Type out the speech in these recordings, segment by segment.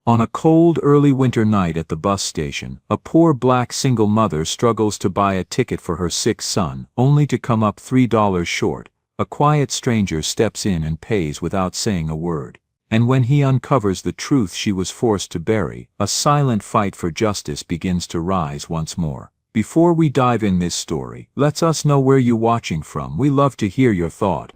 On a cold, early winter night at the bus station, a poor black single mother struggles to buy a ticket for her sick son, only to come up $3 short. A quiet stranger steps in and pays without saying a word. And when he uncovers the truth she was forced to bury, a silent fight for justice begins to rise once more. Before we dive in this story, let us know where you're watching from. We love to hear your thought.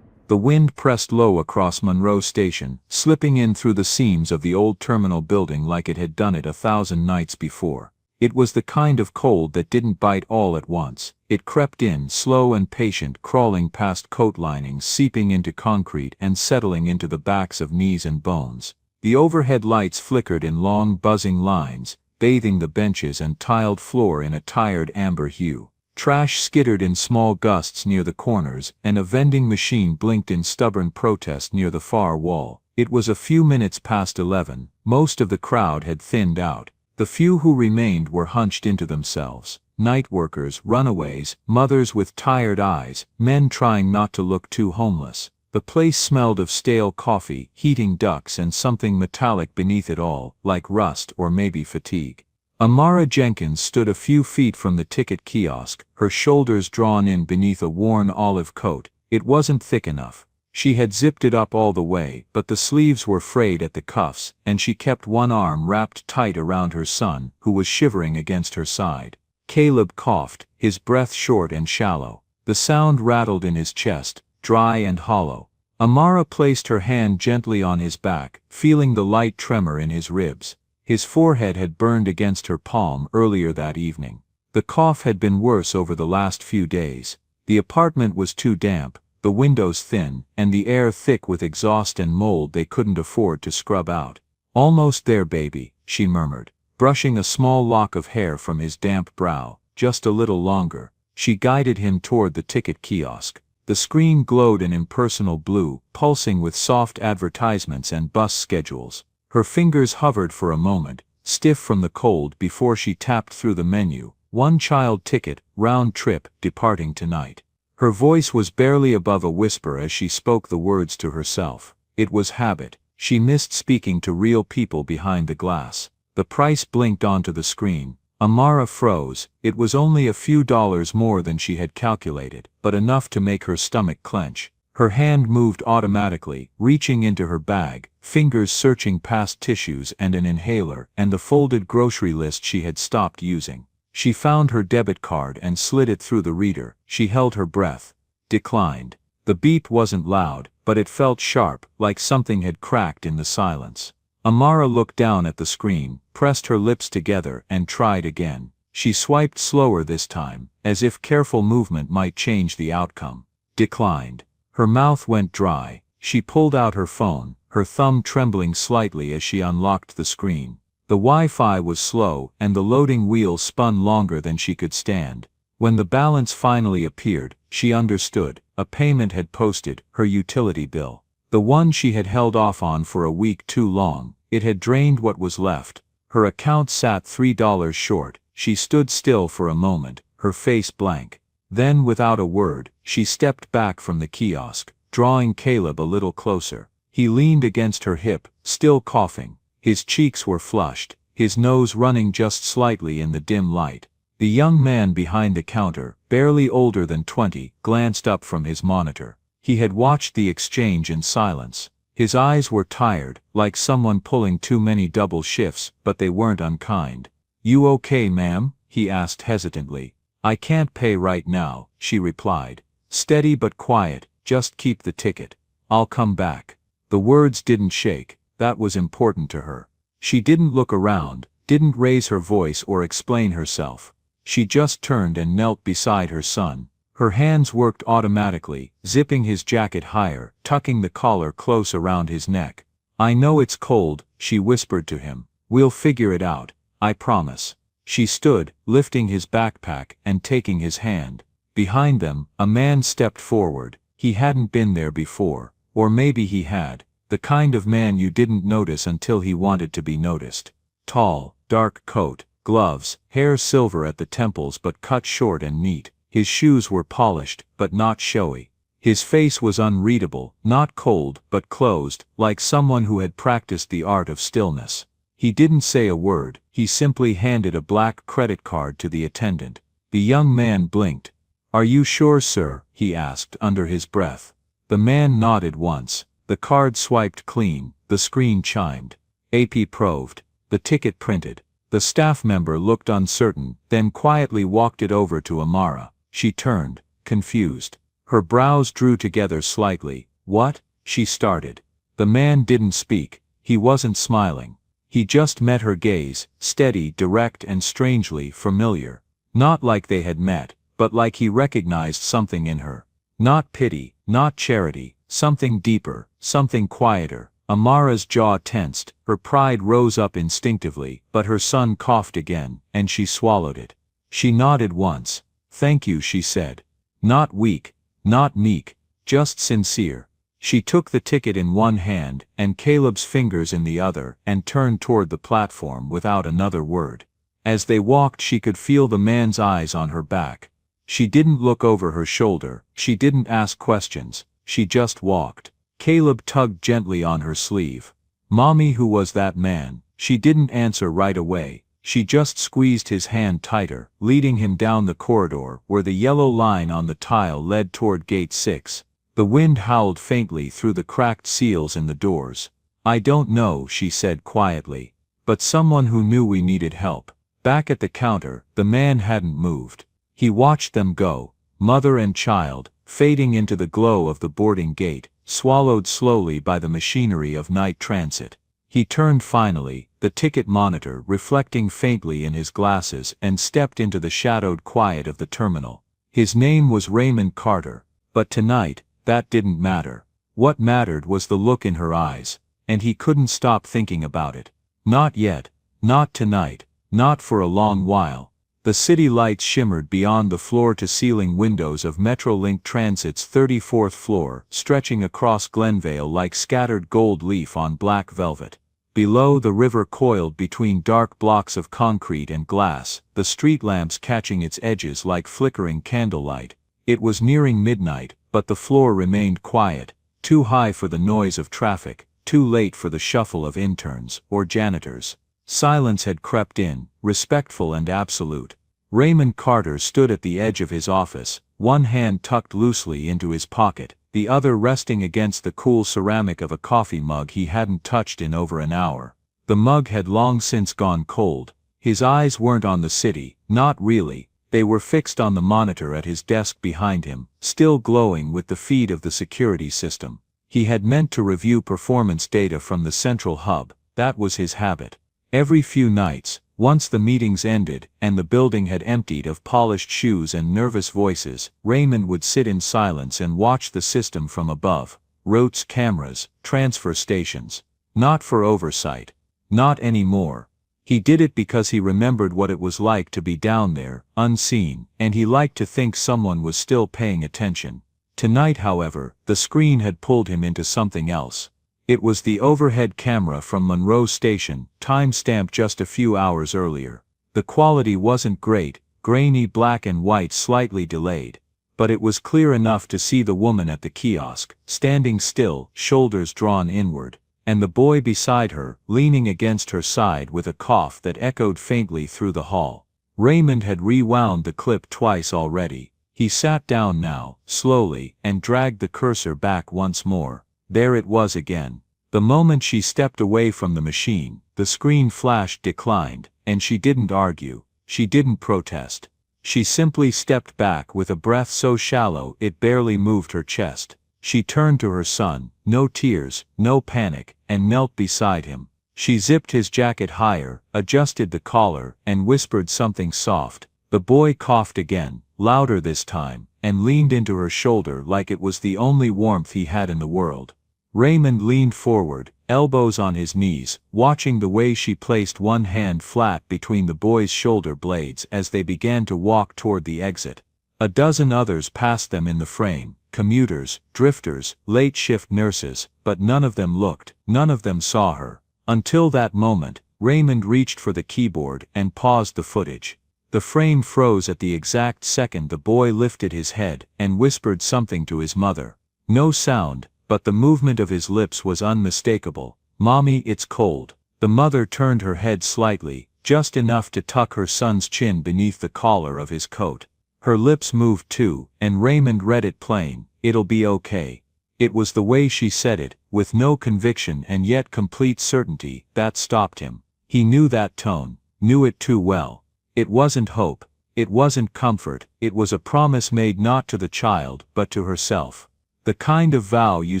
The wind pressed low across Monroe Station, slipping in through the seams of the old terminal building like it had done it 1,000 nights before. It was the kind of cold that didn't bite all at once. It crept in, slow and patient, crawling past coat linings, seeping into concrete and settling into the backs of knees and bones. The overhead lights flickered in long, buzzing lines, bathing the benches and tiled floor in a tired amber hue. Trash skittered in small gusts near the corners, and a vending machine blinked in stubborn protest near the far wall. It was a few minutes past 11. Most of the crowd had thinned out. The few who remained were hunched into themselves. Night workers, runaways, mothers with tired eyes, men trying not to look too homeless. The place smelled of stale coffee, heating ducts, and something metallic beneath it all, like rust or maybe fatigue. Amara Jenkins stood a few feet from the ticket kiosk, her shoulders drawn in beneath a worn olive coat. It wasn't thick enough. She had zipped it up all the way, but the sleeves were frayed at the cuffs, and she kept one arm wrapped tight around her son, who was shivering against her side. Caleb coughed, his breath short and shallow. The sound rattled in his chest, dry and hollow. Amara placed her hand gently on his back, feeling the light tremor in his ribs. His forehead had burned against her palm earlier that evening. The cough had been worse over the last few days. The apartment was too damp, the windows thin, and the air thick with exhaust and mold they couldn't afford to scrub out. "Almost there, baby," she murmured, brushing a small lock of hair from his damp brow. "Just a little longer." She guided him toward the ticket kiosk. The screen glowed an impersonal blue, pulsing with soft advertisements and bus schedules. Her fingers hovered for a moment, stiff from the cold, before she tapped through the menu. One child ticket, round trip, departing tonight. Her voice was barely above a whisper as she spoke the words to herself. It was habit. She missed speaking to real people behind the glass. The price blinked onto the screen. Amara froze. It was only a few dollars more than she had calculated, but enough to make her stomach clench. Her hand moved automatically, reaching into her bag, fingers searching past tissues and an inhaler and the folded grocery list she had stopped using. She found her debit card and slid it through the reader. She held her breath. Declined. The beep wasn't loud, but it felt sharp, like something had cracked in the silence. Amara looked down at the screen, pressed her lips together, and tried again. She swiped slower this time, as if careful movement might change the outcome. Declined. Her mouth went dry. She pulled out her phone, her thumb trembling slightly as she unlocked the screen. The Wi-Fi was slow, and the loading wheel spun longer than she could stand. When the balance finally appeared, she understood. A payment had posted, her utility bill. The one she had held off on for a week too long. It had drained what was left. Her account sat $3 short. She stood still for a moment, her face blank. Then, without a word, she stepped back from the kiosk, drawing Caleb a little closer. He leaned against her hip, still coughing. His cheeks were flushed, his nose running just slightly in the dim light. The young man behind the counter, barely older than 20, glanced up from his monitor. He had watched the exchange in silence. His eyes were tired, like someone pulling too many double shifts, but they weren't unkind. "You okay, ma'am?" he asked hesitantly. "I can't pay right now," she replied. Steady but quiet. "Just keep the ticket. I'll come back." The words didn't shake. That was important to her. She didn't look around, didn't raise her voice or explain herself. She just turned and knelt beside her son. Her hands worked automatically, zipping his jacket higher, tucking the collar close around his neck. "I know it's cold," she whispered to him. "We'll figure it out. I promise." She stood, lifting his backpack and taking his hand. Behind them, a man stepped forward. He hadn't been there before. Or maybe he had. The kind of man you didn't notice until he wanted to be noticed. Tall, dark coat, gloves, hair silver at the temples but cut short and neat. His shoes were polished, but not showy. His face was unreadable, not cold, but closed, like someone who had practiced the art of stillness. He didn't say a word, he simply handed a black credit card to the attendant. The young man blinked. "Are you sure, sir?" he asked under his breath. The man nodded once. The card swiped clean, the screen chimed. AP proved. The ticket printed. The staff member looked uncertain, then quietly walked it over to Amara. She turned, confused. Her brows drew together slightly. "What?" she started. The man didn't speak. He wasn't smiling. He just met her gaze, steady, direct, and strangely familiar. Not like they had met, but like he recognized something in her. Not pity, not charity, something deeper, something quieter. Amara's jaw tensed, her pride rose up instinctively, but her son coughed again, and she swallowed it. She nodded once. "Thank you," she said. Not weak, not meek, just sincere. She took the ticket in one hand and Caleb's fingers in the other and turned toward the platform without another word. As they walked, she could feel the man's eyes on her back. She didn't look over her shoulder, she didn't ask questions, she just walked. Caleb tugged gently on her sleeve. "Mommy, who was that man?" She didn't answer right away. She just squeezed his hand tighter, leading him down the corridor where the yellow line on the tile led toward gate 6. The wind howled faintly through the cracked seals in the doors. "I don't know," she said quietly. "But someone who knew we needed help." Back at the counter, the man hadn't moved. He watched them go, mother and child, fading into the glow of the boarding gate, swallowed slowly by the machinery of night transit. He turned finally, the ticket monitor reflecting faintly in his glasses, and stepped into the shadowed quiet of the terminal. His name was Raymond Carter, but tonight, that didn't matter. What mattered was the look in her eyes, and he couldn't stop thinking about it. Not yet, not tonight, not for a long while. The city lights shimmered beyond the floor-to-ceiling windows of Metrolink Transit's 34th floor, stretching across Glenvale like scattered gold leaf on black velvet. Below, the river coiled between dark blocks of concrete and glass, the street lamps catching its edges like flickering candlelight. It was nearing midnight, but the floor remained quiet, too high for the noise of traffic, too late for the shuffle of interns or janitors. Silence had crept in, respectful and absolute. Raymond Carter stood at the edge of his office, one hand tucked loosely into his pocket, the other resting against the cool ceramic of a coffee mug he hadn't touched in over an hour. The mug had long since gone cold. His eyes weren't on the city, not really. They were fixed on the monitor at his desk behind him, still glowing with the feed of the security system. He had meant to review performance data from the central hub. That was his habit. Every few nights, once the meetings ended and the building had emptied of polished shoes and nervous voices, Raymond would sit in silence and watch the system from above. Routes, cameras, transfer stations. Not for oversight. Not anymore. He did it because he remembered what it was like to be down there, unseen, and he liked to think someone was still paying attention. Tonight, however, the screen had pulled him into something else. It was the overhead camera from Monroe Station, time-stamped just a few hours earlier. The quality wasn't great, grainy black and white, slightly delayed. But it was clear enough to see the woman at the kiosk, standing still, shoulders drawn inward, and the boy beside her, leaning against her side with a cough that echoed faintly through the hall. Raymond had rewound the clip twice already. He sat down now, slowly, and dragged the cursor back once more. There it was again. The moment she stepped away from the machine, the screen flashed declined, and she didn't argue, she didn't protest. She simply stepped back with a breath so shallow it barely moved her chest. She turned to her son, no tears, no panic, and knelt beside him. She zipped his jacket higher, adjusted the collar, and whispered something soft. The boy coughed again, louder this time, and leaned into her shoulder like it was the only warmth he had in the world. Raymond leaned forward, elbows on his knees, watching the way she placed one hand flat between the boy's shoulder blades as they began to walk toward the exit. A dozen others passed them in the frame, commuters, drifters, late-shift nurses, but none of them looked, none of them saw her. Until that moment, Raymond reached for the keyboard and paused the footage. The frame froze at the exact second the boy lifted his head and whispered something to his mother. No sound, but the movement of his lips was unmistakable. "Mommy, it's cold." The mother turned her head slightly, just enough to tuck her son's chin beneath the collar of his coat. Her lips moved too, and Raymond read it plain, "It'll be okay." It was the way she said it, with no conviction and yet complete certainty, that stopped him. He knew that tone, knew it too well. It wasn't hope, it wasn't comfort, it was a promise made not to the child but to herself. The kind of vow you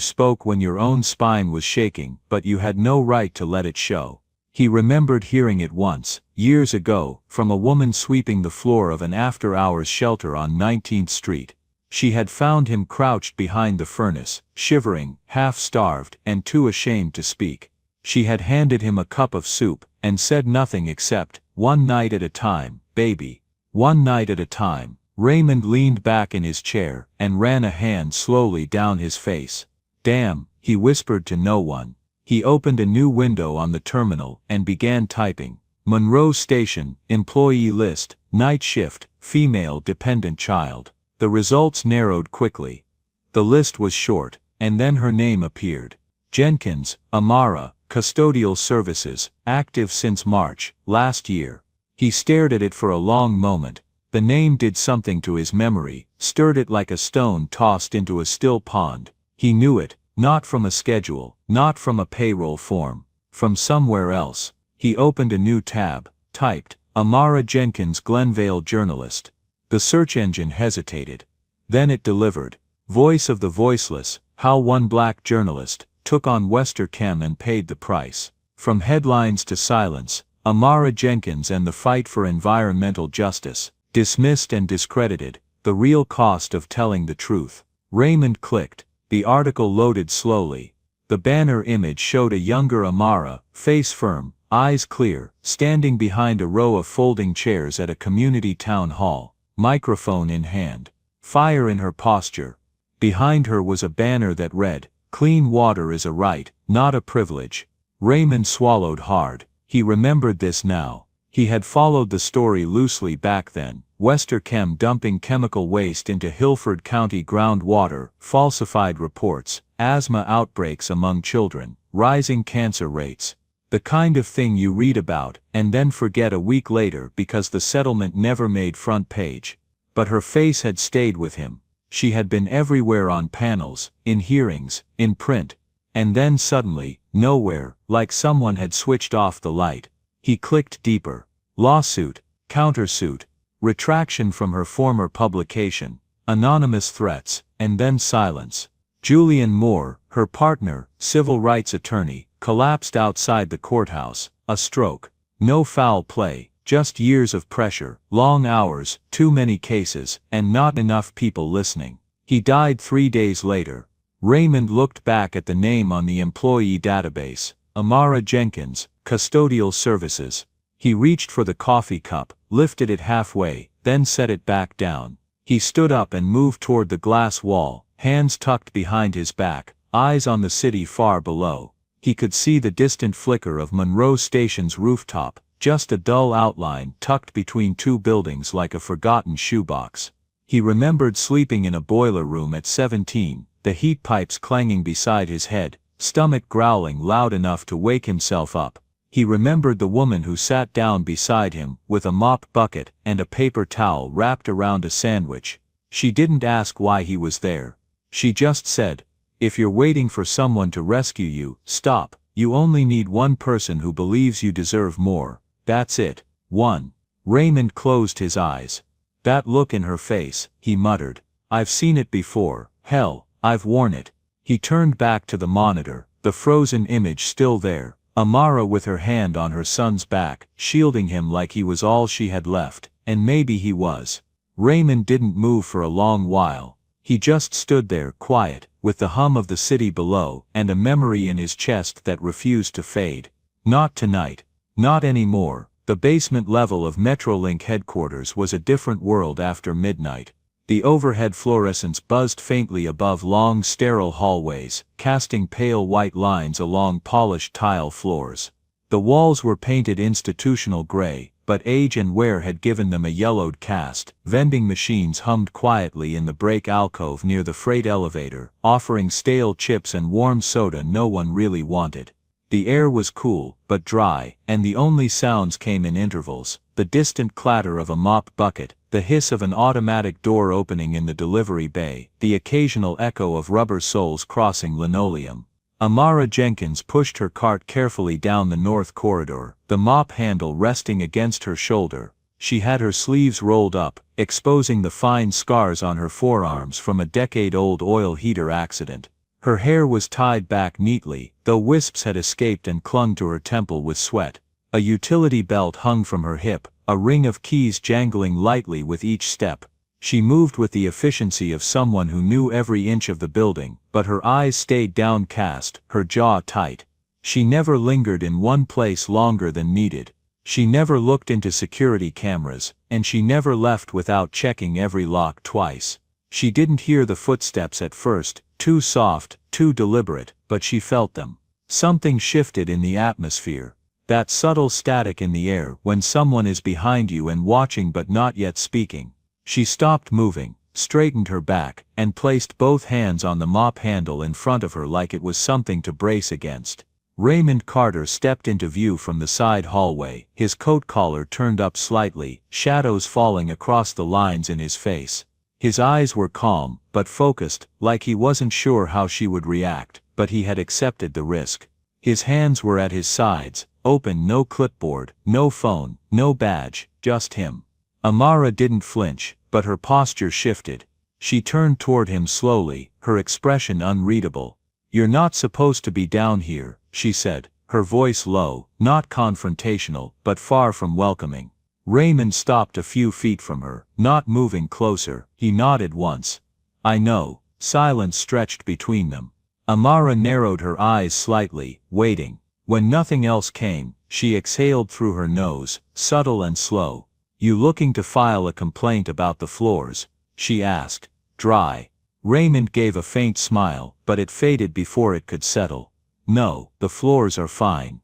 spoke when your own spine was shaking, but you had no right to let it show. He remembered hearing it once, years ago, from a woman sweeping the floor of an after-hours shelter on 19th Street. She had found him crouched behind the furnace, shivering, half-starved, and too ashamed to speak. She had handed him a cup of soup, and said nothing except, "One night at a time, baby. One night at a time." Raymond leaned back in his chair, and ran a hand slowly down his face. "Damn," he whispered to no one. He opened a new window on the terminal, and began typing. Monroe Station, employee list, night shift, female dependent child. The results narrowed quickly. The list was short, and then her name appeared. Jenkins, Amara, custodial services, active since March, last year. He stared at it for a long moment. The name did something to his memory, stirred it like a stone tossed into a still pond. He knew it, not from a schedule, not from a payroll form, from somewhere else. He opened a new tab, typed, Amara Jenkins, Glenvale journalist. The search engine hesitated. Then it delivered. Voice of the voiceless, how one black journalist took on Westerchem and paid the price. From headlines to silence, Amara Jenkins and the fight for environmental justice. Dismissed and discredited, the real cost of telling the truth. Raymond clicked. The article loaded slowly. The banner image showed a younger Amara, face firm, eyes clear, standing behind a row of folding chairs at a community town hall, microphone in hand. Fire in her posture. Behind her was a banner that read, "Clean water is a right, not a privilege." Raymond swallowed hard. He remembered this now. He had followed the story loosely back then. Westerchem dumping chemical waste into Hilford County groundwater, falsified reports, asthma outbreaks among children, rising cancer rates. The kind of thing you read about, and then forget a week later because the settlement never made front page. But her face had stayed with him. She had been everywhere, on panels, in hearings, in print. And then suddenly, nowhere, like someone had switched off the light. He clicked deeper. Lawsuit, countersuit, retraction from her former publication, anonymous threats, and then silence. Julian Moore, her partner, civil rights attorney, collapsed outside the courthouse, a stroke. No foul play, just years of pressure, long hours, too many cases, and not enough people listening. He died 3 days later. Raymond looked back at the name on the employee database, Amara Jenkins, custodial services. He reached for the coffee cup, lifted it halfway, then set it back down. He stood up and moved toward the glass wall, hands tucked behind his back, eyes on the city far below. He could see the distant flicker of Monroe Station's rooftop, just a dull outline tucked between two buildings like a forgotten shoebox. He remembered sleeping in a boiler room at 17, the heat pipes clanging beside his head, stomach growling loud enough to wake himself up. He remembered the woman who sat down beside him, with a mop bucket and a paper towel wrapped around a sandwich. She didn't ask why he was there. She just said, "If you're waiting for someone to rescue you, stop. You only need one person who believes you deserve more. That's it. One." Raymond closed his eyes. "That look in her face," he muttered. "I've seen it before. Hell, I've worn it." He turned back to the monitor, the frozen image still there. Amara with her hand on her son's back, shielding him like he was all she had left, and maybe he was. Raymond didn't move for a long while. He just stood there, quiet, with the hum of the city below, and a memory in his chest that refused to fade. Not tonight. Not anymore. The basement level of Metrolink headquarters was a different world after midnight. The overhead fluorescents buzzed faintly above long sterile hallways, casting pale white lines along polished tile floors. The walls were painted institutional gray, but age and wear had given them a yellowed cast. Vending machines hummed quietly in the break alcove near the freight elevator, offering stale chips and warm soda no one really wanted. The air was cool, but dry, and the only sounds came in intervals: the distant clatter of a mop bucket, the hiss of an automatic door opening in the delivery bay, the occasional echo of rubber soles crossing linoleum. Amara Jenkins pushed her cart carefully down the north corridor, the mop handle resting against her shoulder. She had her sleeves rolled up, exposing the fine scars on her forearms from a decade-old oil heater accident. Her hair was tied back neatly, though wisps had escaped and clung to her temple with sweat. A utility belt hung from her hip, a ring of keys jangling lightly with each step. She moved with the efficiency of someone who knew every inch of the building, but her eyes stayed downcast, her jaw tight. She never lingered in one place longer than needed. She never looked into security cameras, and she never left without checking every lock twice. She didn't hear the footsteps at first, too soft, too deliberate, but she felt them. Something shifted in the atmosphere. That subtle static in the air when someone is behind you and watching but not yet speaking. She stopped moving, straightened her back, and placed both hands on the mop handle in front of her like it was something to brace against. Raymond Carter stepped into view from the side hallway, his coat collar turned up slightly, shadows falling across the lines in his face. His eyes were calm, but focused, like he wasn't sure how she would react, but he had accepted the risk. His hands were at his sides, open, no clipboard, no phone, no badge, just him. Amara didn't flinch, but her posture shifted. She turned toward him slowly, her expression unreadable. "You're not supposed to be down here," she said, her voice low, not confrontational, but far from welcoming. Raymond stopped a few feet from her, not moving closer. He nodded once. "I know." Silence stretched between them. Amara narrowed her eyes slightly, waiting. When nothing else came, she exhaled through her nose, subtle and slow. "You looking to file a complaint about the floors?" she asked. Dry. Raymond gave a faint smile, but it faded before it could settle. "No, the floors are fine."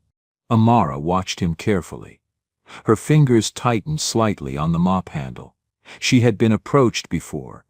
Amara watched him carefully. Her fingers tightened slightly on the mop handle. She had been approached before.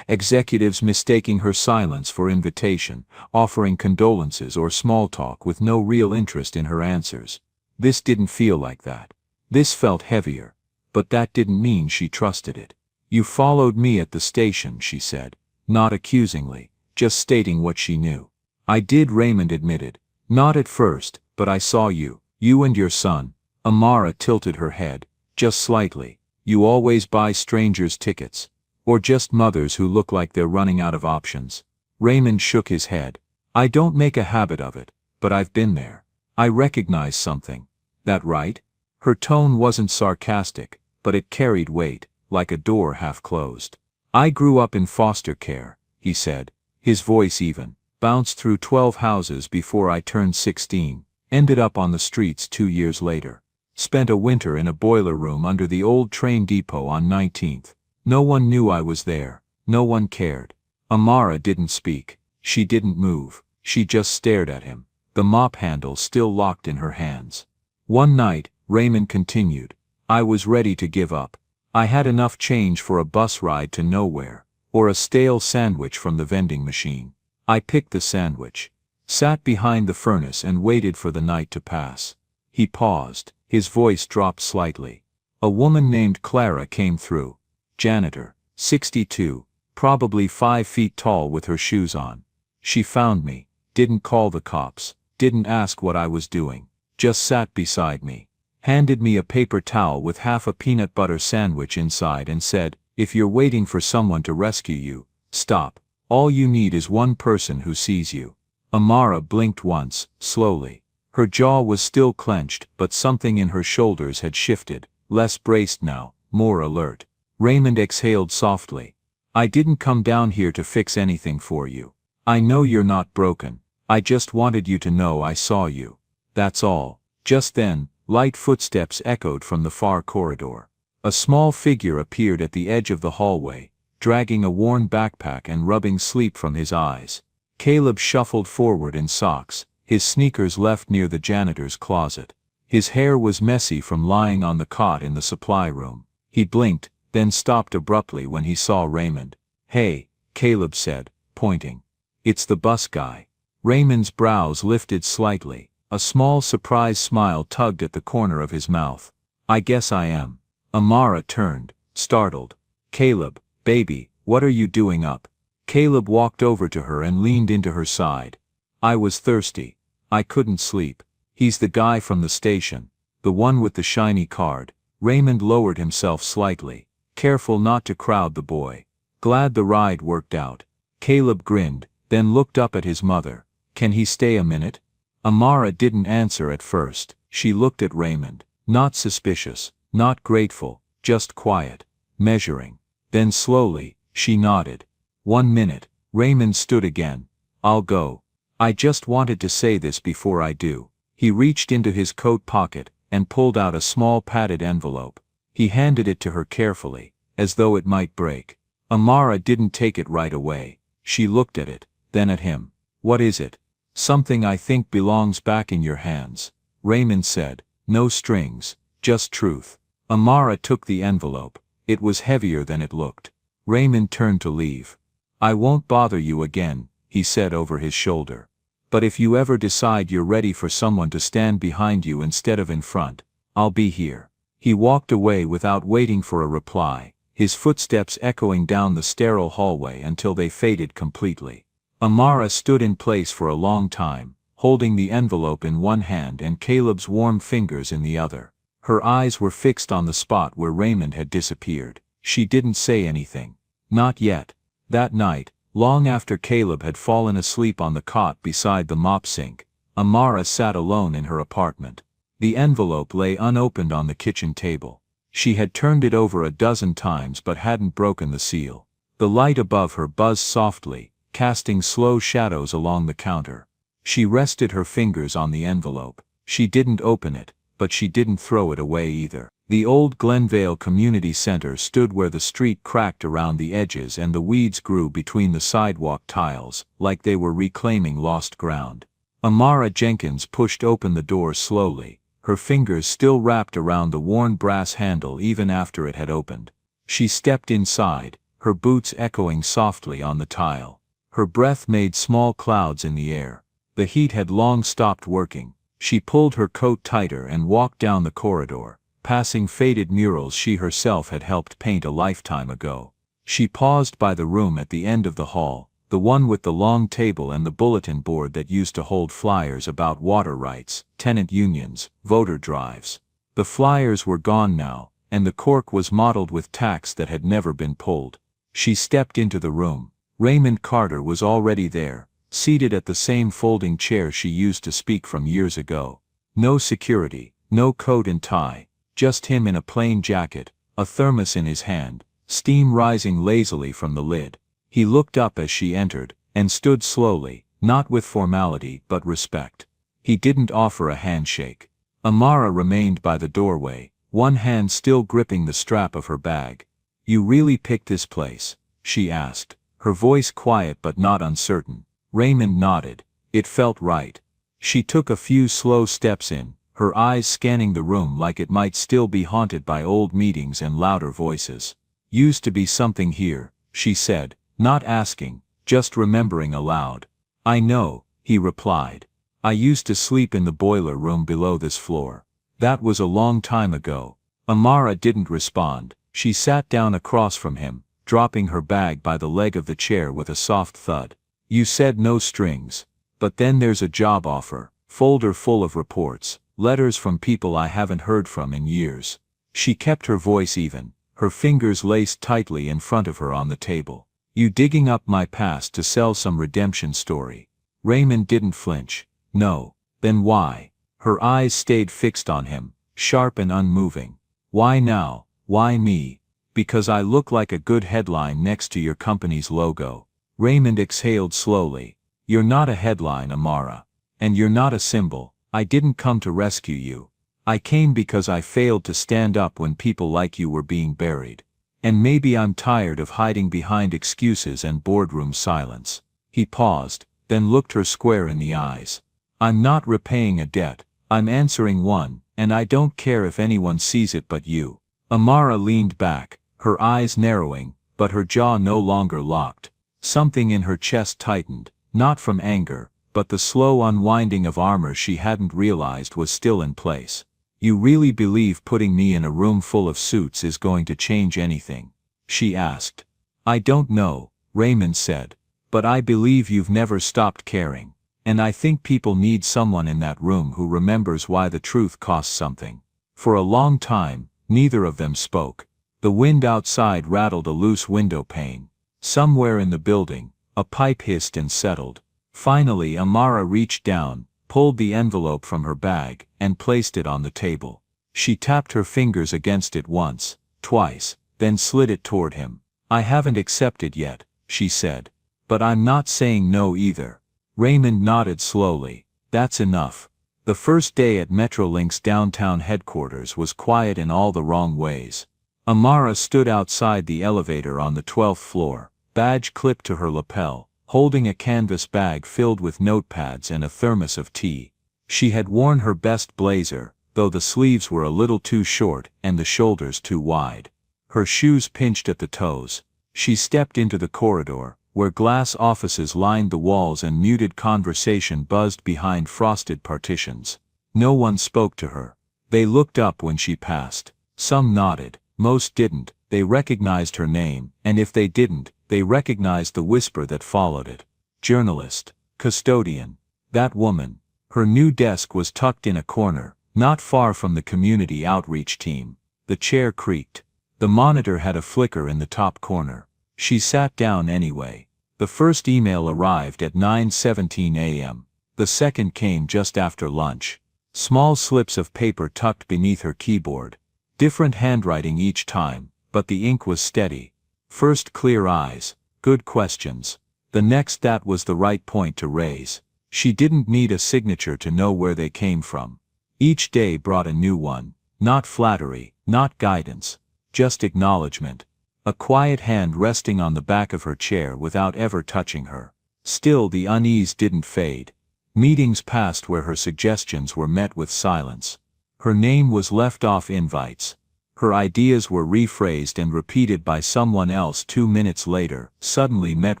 Executives mistaking her silence for invitation, offering condolences or small talk with no real interest in her answers. This didn't feel like that. This felt heavier. But that didn't mean she trusted it. "You followed me at the station," she said, not accusingly, just stating what she knew. "I did," Raymond admitted. "Not at first, but I saw you. You and your son." Amara tilted her head, just slightly. "You always buy strangers tickets. Or just mothers who look like they're running out of options." Raymond shook his head. "I don't make a habit of it, but I've been there. I recognize something." "That right?" Her tone wasn't sarcastic, but it carried weight, like a door half closed. "I grew up in foster care," he said, his voice even. "Bounced through 12 houses before I turned 16, ended up on the streets 2 years later. Spent a winter in a boiler room under the old train depot on 19th. No one knew I was there, no one cared." Amara didn't speak. She didn't move. She just stared at him, the mop handle still locked in her hands. "One night," Raymond continued, "I was ready to give up. I had enough change for a bus ride to nowhere, or a stale sandwich from the vending machine. I picked the sandwich, sat behind the furnace and waited for the night to pass." He paused, his voice dropped slightly. "A woman named Clara came through. Janitor, 62, probably 5 feet tall with her shoes on. She found me, didn't call the cops, didn't ask what I was doing, just sat beside me. Handed me a paper towel with half a peanut butter sandwich inside and said, 'If you're waiting for someone to rescue you, stop. All you need is one person who sees you.'" Amara blinked once, slowly. Her jaw was still clenched, but something in her shoulders had shifted, less braced now, more alert. Raymond exhaled softly. "I didn't come down here to fix anything for you. I know you're not broken. I just wanted you to know I saw you. That's all." Just then, light footsteps echoed from the far corridor. A small figure appeared at the edge of the hallway, dragging a worn backpack and rubbing sleep from his eyes. Caleb shuffled forward in socks, his sneakers left near the janitor's closet. His hair was messy from lying on the cot in the supply room. He blinked, then stopped abruptly when he saw Raymond. "Hey," Caleb said, pointing. "It's the bus guy." Raymond's brows lifted slightly. A small surprised smile tugged at the corner of his mouth. "I guess I am." Amara turned, startled. "Caleb, baby, what are you doing up?" Caleb walked over to her and leaned into her side. "I was thirsty. I couldn't sleep." "He's the guy from the station. The one with the shiny card." Raymond lowered himself slightly, careful not to crowd the boy. "Glad the ride worked out." Caleb grinned, then looked up at his mother. "Can he stay a minute?" Amara didn't answer at first. She looked at Raymond. Not suspicious, not grateful, just quiet, measuring. Then slowly, she nodded. "1 minute." Raymond stood again. "I'll go. I just wanted to say this before I do." He reached into his coat pocket and pulled out a small padded envelope. He handed it to her carefully, as though it might break. Amara didn't take it right away. She looked at it, then at him. "What is it?" "Something I think belongs back in your hands," Raymond said. "No strings, just truth." Amara took the envelope. It was heavier than it looked. Raymond turned to leave. "I won't bother you again," he said over his shoulder. "But if you ever decide you're ready for someone to stand behind you instead of in front, I'll be here." He walked away without waiting for a reply, his footsteps echoing down the sterile hallway until they faded completely. Amara stood in place for a long time, holding the envelope in one hand and Caleb's warm fingers in the other. Her eyes were fixed on the spot where Raymond had disappeared. She didn't say anything. Not yet. That night, long after Caleb had fallen asleep on the cot beside the mop sink, Amara sat alone in her apartment. The envelope lay unopened on the kitchen table. She had turned it over a dozen times but hadn't broken the seal. The light above her buzzed softly, casting slow shadows along the counter. She rested her fingers on the envelope. She didn't open it, but she didn't throw it away either. The old Glenvale Community Center stood where the street cracked around the edges and the weeds grew between the sidewalk tiles, like they were reclaiming lost ground. Amara Jenkins pushed open the door slowly, her fingers still wrapped around the worn brass handle even after it had opened. She stepped inside, her boots echoing softly on the tile. Her breath made small clouds in the air. The heat had long stopped working. She pulled her coat tighter and walked down the corridor, passing faded murals she herself had helped paint a lifetime ago. She paused by the room at the end of the hall, the one with the long table and the bulletin board that used to hold flyers about water rights, tenant unions, voter drives. The flyers were gone now, and the cork was mottled with tacks that had never been pulled. She stepped into the room. Raymond Carter was already there, seated at the same folding chair she used to speak from years ago. No security, no coat and tie, just him in a plain jacket, a thermos in his hand, steam rising lazily from the lid. He looked up as she entered, and stood slowly, not with formality but respect. He didn't offer a handshake. Amara remained by the doorway, one hand still gripping the strap of her bag. "You really picked this place?" she asked, her voice quiet but not uncertain. Raymond nodded. It felt right. She took a few slow steps in, her eyes scanning the room like it might still be haunted by old meetings and louder voices. "Used to be something here," she said, not asking, just remembering aloud. "I know," he replied. "I used to sleep in the boiler room below this floor. That was a long time ago." Amara didn't respond. She sat down across from him, dropping her bag by the leg of the chair with a soft thud. "You said no strings. But then there's a job offer, folder full of reports, letters from people I haven't heard from in years." She kept her voice even, her fingers laced tightly in front of her on the table. "You digging up my past to sell some redemption story?" Raymond didn't flinch. "No." "Then why?" Her eyes stayed fixed on him, sharp and unmoving. "Why now? Why me?" "Because I look like a good headline next to your company's logo." Raymond exhaled slowly. "You're not a headline, Amara. And you're not a symbol. I didn't come to rescue you. I came because I failed to stand up when people like you were being buried. And maybe I'm tired of hiding behind excuses and boardroom silence." He paused, then looked her square in the eyes. "I'm not repaying a debt, I'm answering one," And I don't care if anyone sees it but you. Amara leaned back, her eyes narrowing, but her jaw no longer locked. Something in her chest tightened, not from anger, but the slow unwinding of armor she hadn't realized was still in place. You really believe putting me in a room full of suits is going to change anything? She asked. I don't know, Raymond said. But I believe you've never stopped caring. And I think people need someone in that room who remembers why the truth costs something. For a long time, neither of them spoke. The wind outside rattled a loose window pane. Somewhere in the building, a pipe hissed and settled. Finally Amara reached down, pulled the envelope from her bag, and placed it on the table. She tapped her fingers against it once, twice, then slid it toward him. I haven't accepted yet, she said. But I'm not saying no either. Raymond nodded slowly. That's enough. The first day at Metrolink's downtown headquarters was quiet in all the wrong ways. Amara stood outside the elevator on the 12th floor, badge clipped to her lapel, holding a canvas bag filled with notepads and a thermos of tea. She had worn her best blazer, though the sleeves were a little too short and the shoulders too wide. Her shoes pinched at the toes. She stepped into the corridor, where glass offices lined the walls and muted conversation buzzed behind frosted partitions. No one spoke to her. They looked up when she passed. Some nodded, most didn't. They recognized her name, and if they didn't, they recognized the whisper that followed it. Journalist, custodian, that woman. Her new desk was tucked in a corner, not far from the community outreach team. The chair creaked. The monitor had a flicker in the top corner. She sat down anyway. The first email arrived at 9:17 a.m. The second came just after lunch. Small slips of paper tucked beneath her keyboard. Different handwriting each time, but the ink was steady. First clear eyes, good questions. The next that was the right point to raise. She didn't need a signature to know where they came from. Each day brought a new one. Not flattery, not guidance, just acknowledgement. A quiet hand resting on the back of her chair without ever touching her. Still the unease didn't fade. Meetings passed where her suggestions were met with silence. Her name was left off invites. Her ideas were rephrased and repeated by someone else 2 minutes later, suddenly met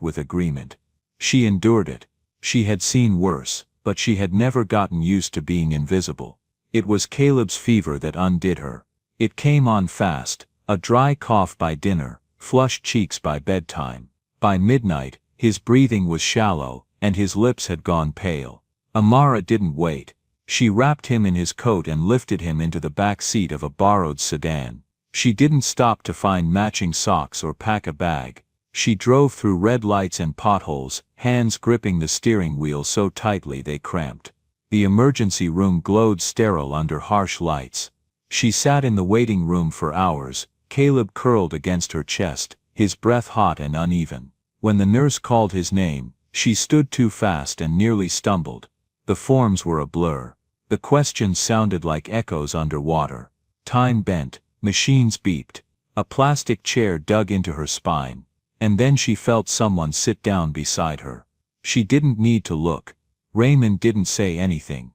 with agreement. She endured it. She had seen worse, but she had never gotten used to being invisible. It was Caleb's fever that undid her. It came on fast. A dry cough by dinner, flushed cheeks by bedtime. By midnight, his breathing was shallow, and his lips had gone pale. Amara didn't wait. She wrapped him in his coat and lifted him into the back seat of a borrowed sedan. She didn't stop to find matching socks or pack a bag. She drove through red lights and potholes, hands gripping the steering wheel so tightly they cramped. The emergency room glowed sterile under harsh lights. She sat in the waiting room for hours, Caleb curled against her chest, his breath hot and uneven. When the nurse called his name, she stood too fast and nearly stumbled. The forms were a blur. The questions sounded like echoes underwater. Time bent, machines beeped. A plastic chair dug into her spine. And then she felt someone sit down beside her. She didn't need to look. Raymond didn't say anything.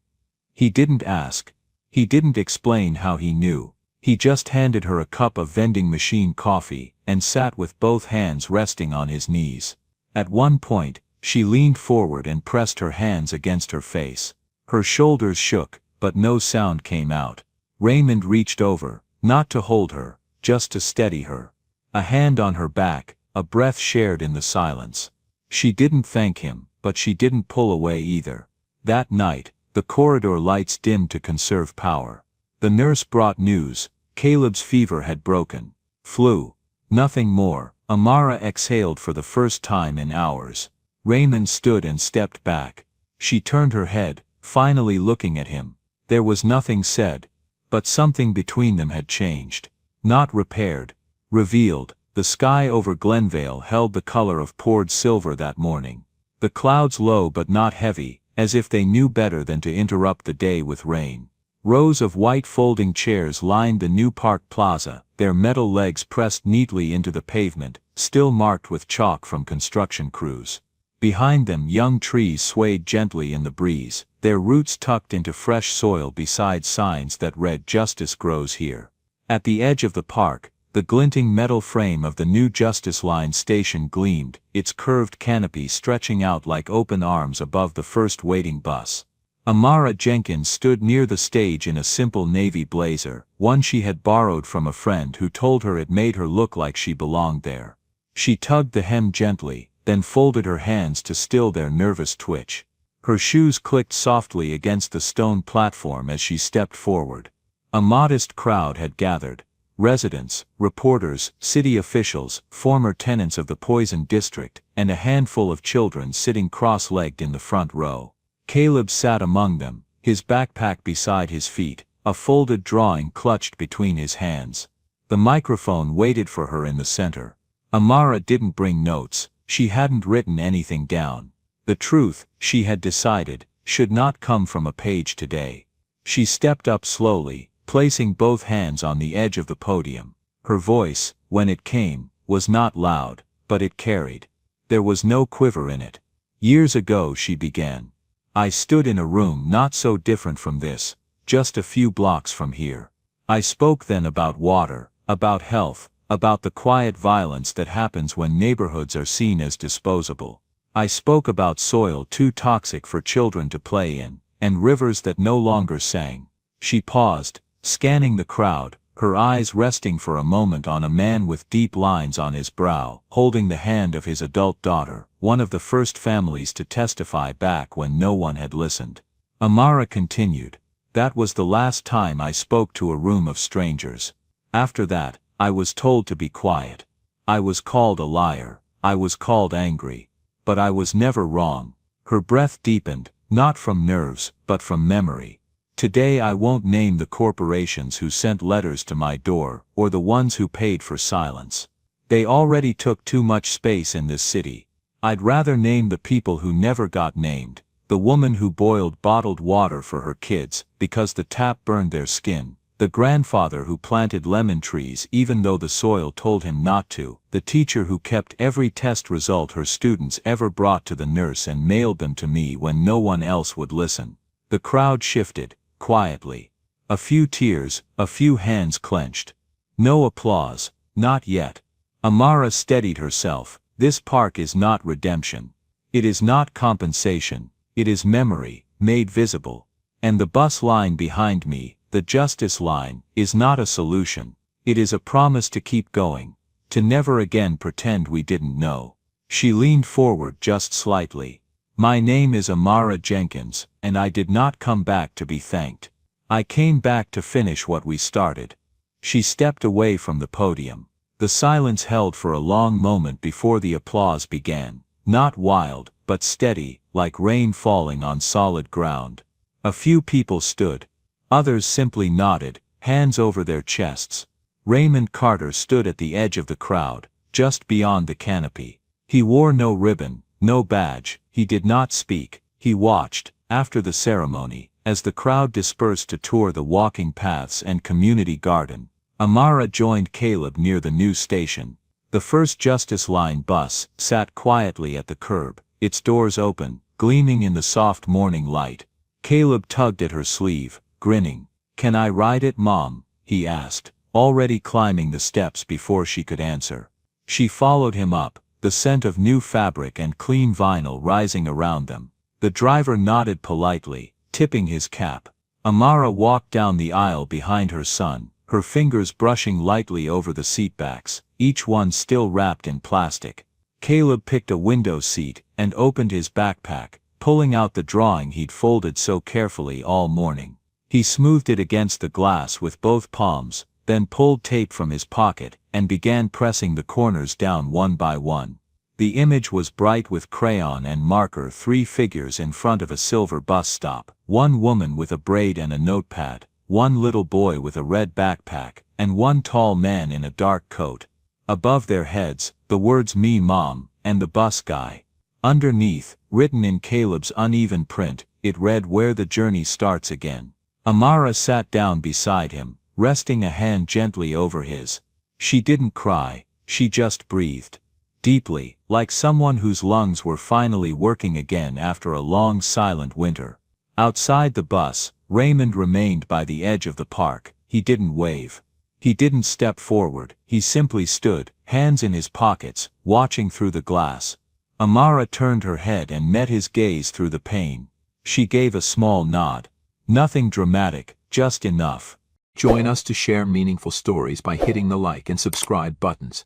He didn't ask. He didn't explain how he knew. He just handed her a cup of vending machine coffee and sat with both hands resting on his knees. At one point, she leaned forward and pressed her hands against her face. Her shoulders shook, but no sound came out. Raymond reached over, not to hold her, just to steady her. A hand on her back, a breath shared in the silence. She didn't thank him, but she didn't pull away either. That night, the corridor lights dimmed to conserve power. The nurse brought news. Caleb's fever had broken. Flu. Nothing more. Amara exhaled for the first time in hours. Raymond stood and stepped back. She turned her head, finally looking at him. There was nothing said. But something between them had changed. Not repaired. Revealed. The sky over Glenvale held the color of poured silver that morning. The clouds low but not heavy, as if they knew better than to interrupt the day with rain. Rows of white folding chairs lined the New Park Plaza, their metal legs pressed neatly into the pavement, still marked with chalk from construction crews. Behind them young trees swayed gently in the breeze, their roots tucked into fresh soil beside signs that read "Justice grows here." At the edge of the park, the glinting metal frame of the new Justice Line station gleamed, its curved canopy stretching out like open arms above the first waiting bus. Amara Jenkins stood near the stage in a simple navy blazer, one she had borrowed from a friend who told her it made her look like she belonged there. She tugged the hem gently, then folded her hands to still their nervous twitch. Her shoes clicked softly against the stone platform as she stepped forward. A modest crowd had gathered. Residents, reporters, city officials, former tenants of the Poison District, and a handful of children sitting cross-legged in the front row. Caleb sat among them, his backpack beside his feet, a folded drawing clutched between his hands. The microphone waited for her in the center. Amara didn't bring notes, she hadn't written anything down. The truth, she had decided, should not come from a page today. She stepped up slowly, placing both hands on the edge of the podium. Her voice, when it came, was not loud, but it carried. There was no quiver in it. Years ago she began. I stood in a room not so different from this, just a few blocks from here. I spoke then about water, about health, about the quiet violence that happens when neighborhoods are seen as disposable. I spoke about soil too toxic for children to play in, and rivers that no longer sang. She paused, scanning the crowd, her eyes resting for a moment on a man with deep lines on his brow, holding the hand of his adult daughter, one of the first families to testify back when no one had listened. Amara continued, "That was the last time I spoke to a room of strangers. After that, I was told to be quiet. I was called a liar, I was called angry. But I was never wrong." Her breath deepened, not from nerves, but from memory. "Today I won't name the corporations who sent letters to my door, or the ones who paid for silence. They already took too much space in this city. I'd rather name the people who never got named, the woman who boiled bottled water for her kids, because the tap burned their skin, the grandfather who planted lemon trees even though the soil told him not to, the teacher who kept every test result her students ever brought to the nurse and mailed them to me when no one else would listen." The crowd shifted, quietly. A few tears, a few hands clenched. No applause, not yet. Amara steadied herself. This park is not redemption. It is not compensation. It is memory, made visible. And the bus line behind me, the Justice Line, is not a solution. It is a promise to keep going, to never again pretend we didn't know. She leaned forward just slightly. "My name is Amara Jenkins, and I did not come back to be thanked. I came back to finish what we started." She stepped away from the podium. The silence held for a long moment before the applause began, not wild, but steady, like rain falling on solid ground. A few people stood. Others simply nodded, hands over their chests. Raymond Carter stood at the edge of the crowd, just beyond the canopy. He wore no ribbon, no badge, he did not speak, he watched, after the ceremony, as the crowd dispersed to tour the walking paths and community garden. Amara joined Caleb near the new station. The first Justice Line bus sat quietly at the curb, its doors open, gleaming in the soft morning light. Caleb tugged at her sleeve, grinning. "Can I ride it, Mom?" he asked, already climbing the steps before she could answer. She followed him up, the scent of new fabric and clean vinyl rising around them. The driver nodded politely, tipping his cap. Amara walked down the aisle behind her son, her fingers brushing lightly over the seatbacks, each one still wrapped in plastic. Caleb picked a window seat and opened his backpack, pulling out the drawing he'd folded so carefully all morning. He smoothed it against the glass with both palms, then pulled tape from his pocket and began pressing the corners down one by one. The image was bright with crayon and marker, 3 figures in front of a silver bus stop, one woman with a braid and a notepad, one little boy with a red backpack, and one tall man in a dark coat. Above their heads, the words "Me Mom" and "The Bus Guy." Underneath, written in Caleb's uneven print, it read "Where the journey starts again." Amara sat down beside him, resting a hand gently over his. She didn't cry, she just breathed. deeply, like someone whose lungs were finally working again after a long silent winter. Outside the bus, Raymond remained by the edge of the park. He didn't wave. He didn't step forward, he simply stood, hands in his pockets, watching through the glass. Amara turned her head and met his gaze through the pane. She gave a small nod. Nothing dramatic, just enough. Join us to share meaningful stories by hitting the like and subscribe buttons.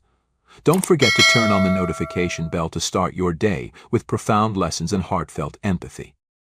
Don't forget to turn on the notification bell to start your day with profound lessons and heartfelt empathy.